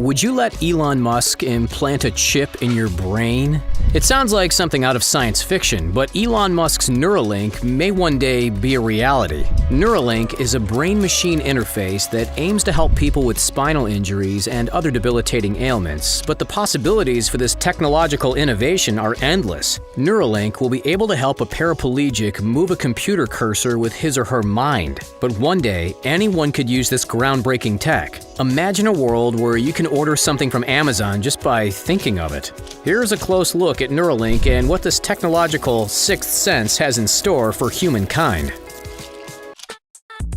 Would you let Elon Musk implant a chip in your brain? It sounds like something out of science fiction, but Elon Musk's Neuralink may one day be a reality. Neuralink is a brain-machine interface that aims to help people with spinal injuries and other debilitating ailments, but the possibilities for this technological innovation are endless. Neuralink will be able to help a paraplegic move a computer cursor with his or her mind. But one day, anyone could use this groundbreaking tech. Imagine a world where you can order something from Amazon just by thinking of it. Here's a close look at Neuralink and what this technological sixth sense has in store for humankind.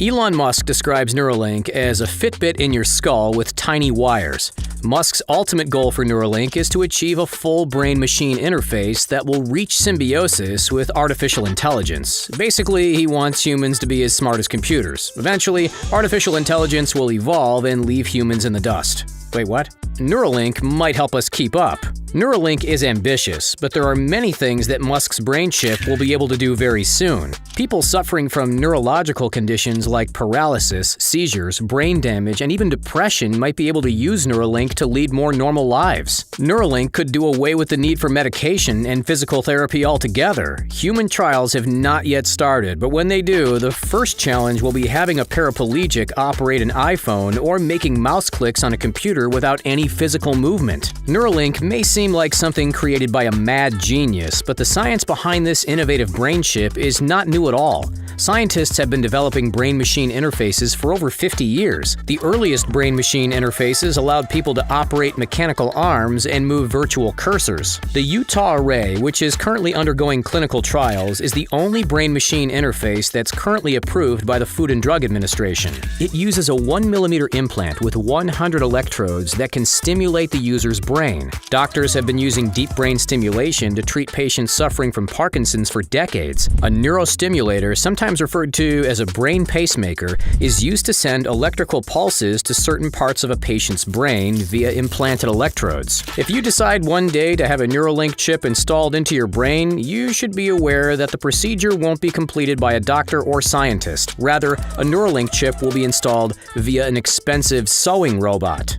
Elon Musk describes Neuralink as a Fitbit in your skull with tiny wires. Musk's ultimate goal for Neuralink is to achieve a full brain-machine interface that will reach symbiosis with artificial intelligence. Basically, he wants humans to be as smart as computers. Eventually, artificial intelligence will evolve and leave humans in the dust. Wait, what? Neuralink might help us keep up. Neuralink is ambitious, but there are many things that Musk's brain chip will be able to do very soon. People suffering from neurological conditions like paralysis, seizures, brain damage, and even depression might be able to use Neuralink to lead more normal lives. Neuralink could do away with the need for medication and physical therapy altogether. Human trials have not yet started, but when they do, the first challenge will be having a paraplegic operate an iPhone or making mouse clicks on a computer without any physical movement. Neuralink may seem like something created by a mad genius, but the science behind this innovative brain chip is not new at all. Scientists have been developing brain-machine interfaces for over 50 years. The earliest brain-machine interfaces allowed people to operate mechanical arms and move virtual cursors. The Utah Array, which is currently undergoing clinical trials, is the only brain-machine interface that's currently approved by the Food and Drug Administration. It uses a 1mm implant with 100 electrodes that can stimulate the user's brain. Doctors have been using deep brain stimulation to treat patients suffering from Parkinson's for decades. A neurostimulator, sometimes referred to as a brain pacemaker, is used to send electrical pulses to certain parts of a patient's brain via implanted electrodes. If you decide one day to have a Neuralink chip installed into your brain, you should be aware that the procedure won't be completed by a doctor or scientist. Rather, a Neuralink chip will be installed via an expensive sewing robot.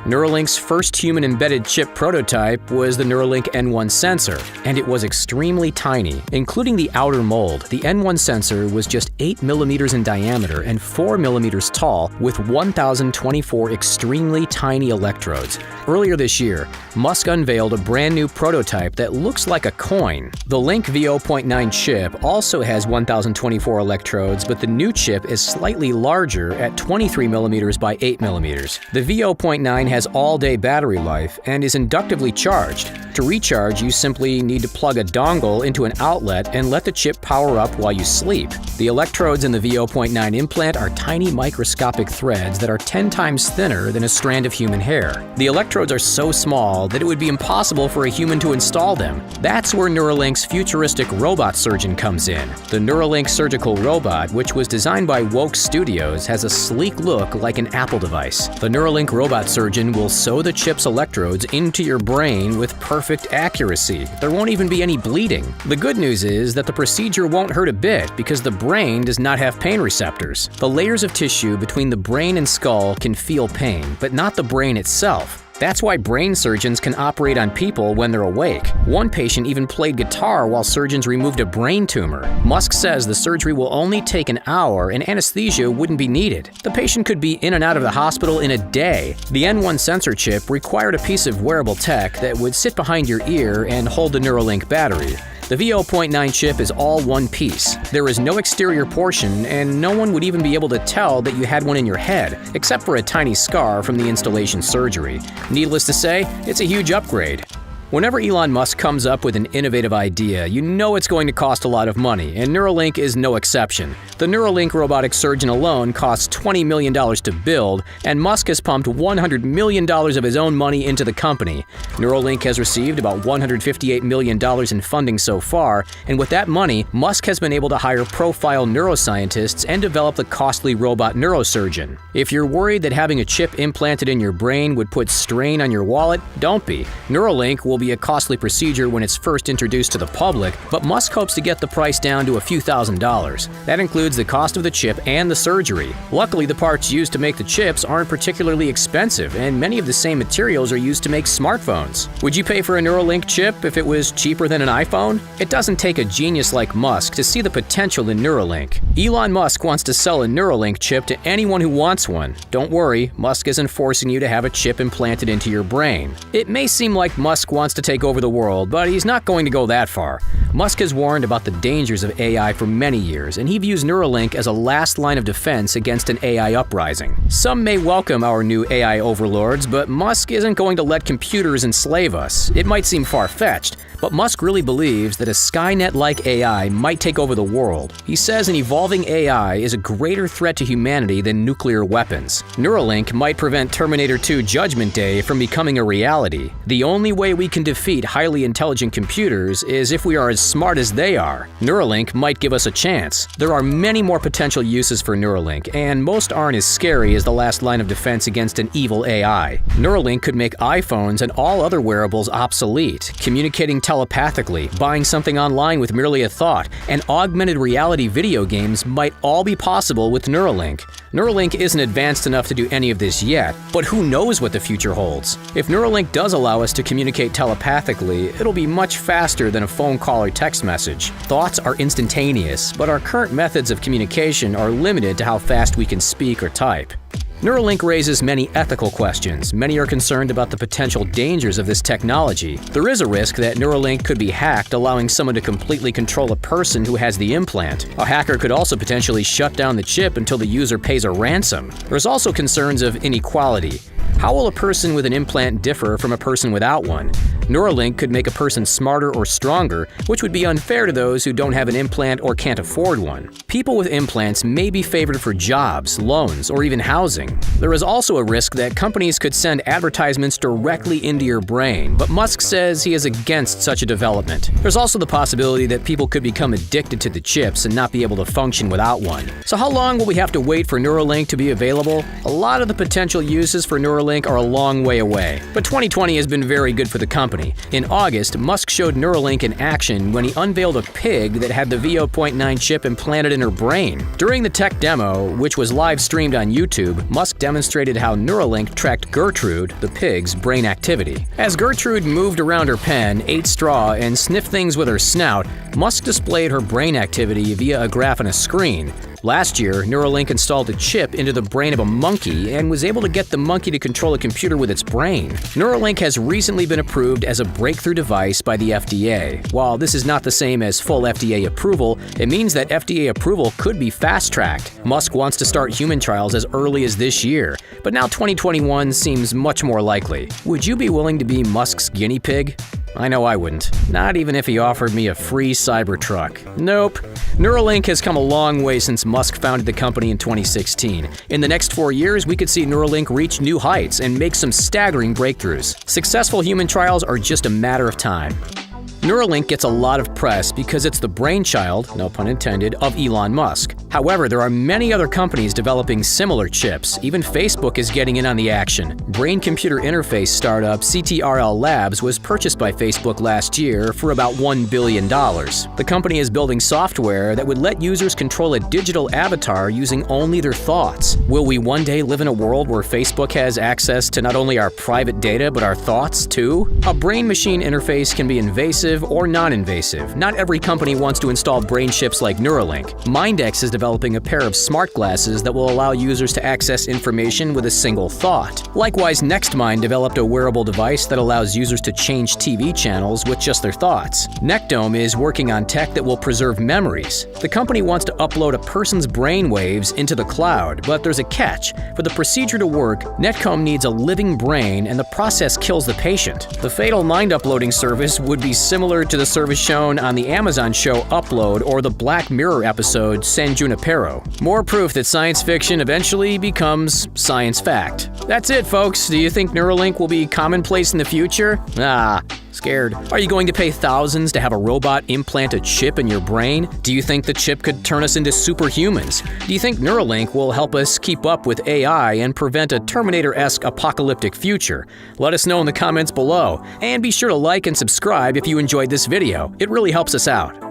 Neuralink's first human-embedded chip prototype was the Neuralink N1 sensor, and it was extremely tiny. Including the outer mold, the N1 sensor was just 8mm in diameter and 4mm tall, with 1,024 extremely tiny electrodes. Earlier this year, Musk unveiled a brand new prototype that looks like a coin. The Link V0.9 chip also has 1,024 electrodes, but the new chip is slightly larger at 23mm by 8mm. The V0.9 has all-day battery life and is inductively charged. To recharge, you simply need to plug a dongle into an outlet and let the chip power up while you sleep. The electrodes in the V0.9 implant are tiny microscopic threads that are 10 times thinner than a strand of human hair. The electrodes are so small that it would be impossible for a human to install them. That's where Neuralink's futuristic robot surgeon comes in. The Neuralink surgical robot, which was designed by Woke Studios, has a sleek look like an Apple device. The Neuralink robot surgeon will sew the chip's electrodes into your brain with perfect accuracy. There won't even be any bleeding. The good news is that the procedure won't hurt a bit because the brain does not have pain receptors. The layers of tissue between the brain and skull can feel pain, but not the brain itself. That's why brain surgeons can operate on people when they're awake. One patient even played guitar while surgeons removed a brain tumor. Musk says the surgery will only take an hour and anesthesia wouldn't be needed. The patient could be in and out of the hospital in a day. The N1 sensor chip required a piece of wearable tech that would sit behind your ear and hold the Neuralink battery. The V0.9 chip is all one piece. There is no exterior portion, and no one would even be able to tell that you had one in your head, except for a tiny scar from the installation surgery. Needless to say, it's a huge upgrade. Whenever Elon Musk comes up with an innovative idea, you know it's going to cost a lot of money, and Neuralink is no exception. The Neuralink robotic surgeon alone costs $20 million to build, and Musk has pumped $100 million of his own money into the company. Neuralink has received about $158 million in funding so far, and with that money, Musk has been able to hire profile neuroscientists and develop the costly robot neurosurgeon. If you're worried that having a chip implanted in your brain would put strain on your wallet, don't be. Neuralink will will be a costly procedure when it's first introduced to the public, but Musk hopes to get the price down to a few $1,000s. That includes the cost of the chip and the surgery. Luckily, the parts used to make the chips aren't particularly expensive, and many of the same materials are used to make smartphones. Would you pay for a Neuralink chip if it was cheaper than an iPhone? It doesn't take a genius like Musk to see the potential in Neuralink. Elon Musk wants to sell a Neuralink chip to anyone who wants one. Don't worry, Musk isn't forcing you to have a chip implanted into your brain. It may seem like Musk wants to take over the world, but he's not going to go that far. Musk has warned about the dangers of AI for many years, and he views Neuralink as a last line of defense against an AI uprising. Some may welcome our new AI overlords, but Musk isn't going to let computers enslave us. It might seem far-fetched, but Musk really believes that a Skynet-like AI might take over the world. He says an evolving AI is a greater threat to humanity than nuclear weapons. Neuralink might prevent Terminator 2 Judgment Day from becoming a reality. The only way we can defeat highly intelligent computers is if we are as smart as they are. Neuralink might give us a chance. There are many more potential uses for Neuralink, and most aren't as scary as the last line of defense against an evil AI. Neuralink could make iPhones and all other wearables obsolete, communicating telepathically, buying something online with merely a thought, and augmented reality video games might all be possible with Neuralink. Neuralink isn't advanced enough to do any of this yet, but who knows what the future holds? If Neuralink does allow us to communicate telepathically, it'll be much faster than a phone call or text message. Thoughts are instantaneous, but our current methods of communication are limited to how fast we can speak or type. Neuralink raises many ethical questions. Many are concerned about the potential dangers of this technology. There is a risk that Neuralink could be hacked, allowing someone to completely control a person who has the implant. A hacker could also potentially shut down the chip until the user pays a ransom. There's also concerns of inequality. How will a person with an implant differ from a person without one? Neuralink could make a person smarter or stronger, which would be unfair to those who don't have an implant or can't afford one. People with implants may be favored for jobs, loans, or even housing. There is also a risk that companies could send advertisements directly into your brain, but Musk says he is against such a development. There's also the possibility that people could become addicted to the chips and not be able to function without one. So how long will we have to wait for Neuralink to be available? A lot of the potential uses for Neuralink are a long way away, but 2020 has been very good for the company. In August, Musk showed Neuralink in action when he unveiled a pig that had the V0.9 chip implanted in her brain. During the tech demo, which was live streamed on YouTube, Musk demonstrated how Neuralink tracked Gertrude, the pig's, brain activity. As Gertrude moved around her pen, ate straw, and sniffed things with her snout, Musk displayed her brain activity via a graph on a screen. Last year, Neuralink installed a chip into the brain of a monkey and was able to get the monkey to control a computer with its brain. Neuralink has recently been approved as a breakthrough device by the FDA. While this is not the same as full FDA approval, it means that FDA approval could be fast-tracked. Musk wants to start human trials as early as this year, but now 2021 seems much more likely. Would you be willing to be Musk's guinea pig? I know I wouldn't. Not even if he offered me a free Cybertruck. Nope. Neuralink has come a long way since Musk founded the company in 2016. In the next 4 years, we could see Neuralink reach new heights and make some staggering breakthroughs. Successful human trials are just a matter of time. Neuralink gets a lot of press because it's the brainchild, no pun intended, of Elon Musk. However, there are many other companies developing similar chips. Even Facebook is getting in on the action. Brain-computer interface startup CTRL Labs was purchased by Facebook last year for about $1 billion. The company is building software that would let users control a digital avatar using only their thoughts. Will we one day live in a world where Facebook has access to not only our private data but our thoughts too? A brain-machine interface can be invasive or non-invasive. Not every company wants to install brain chips like Neuralink. Mindex is developing a pair of smart glasses that will allow users to access information with a single thought. Likewise, NextMind developed a wearable device that allows users to change TV channels with just their thoughts. Nectome is working on tech that will preserve memories. The company wants to upload a person's brain waves into the cloud, but there's a catch. For the procedure to work, Nectome needs a living brain, and the process kills the patient. The fatal mind uploading service would be similar to the service shown on the Amazon show Upload or the Black Mirror episode San Junipero. More proof that science fiction eventually becomes science fact. That's it, folks. Do you think Neuralink will be commonplace in the future? Scared. Are you going to pay thousands to have a robot implant a chip in your brain? Do you think the chip could turn us into superhumans? Do you think Neuralink will help us keep up with AI and prevent a Terminator-esque apocalyptic future? Let us know in the comments below. And be sure to like and subscribe if you enjoyed this video. It really helps us out.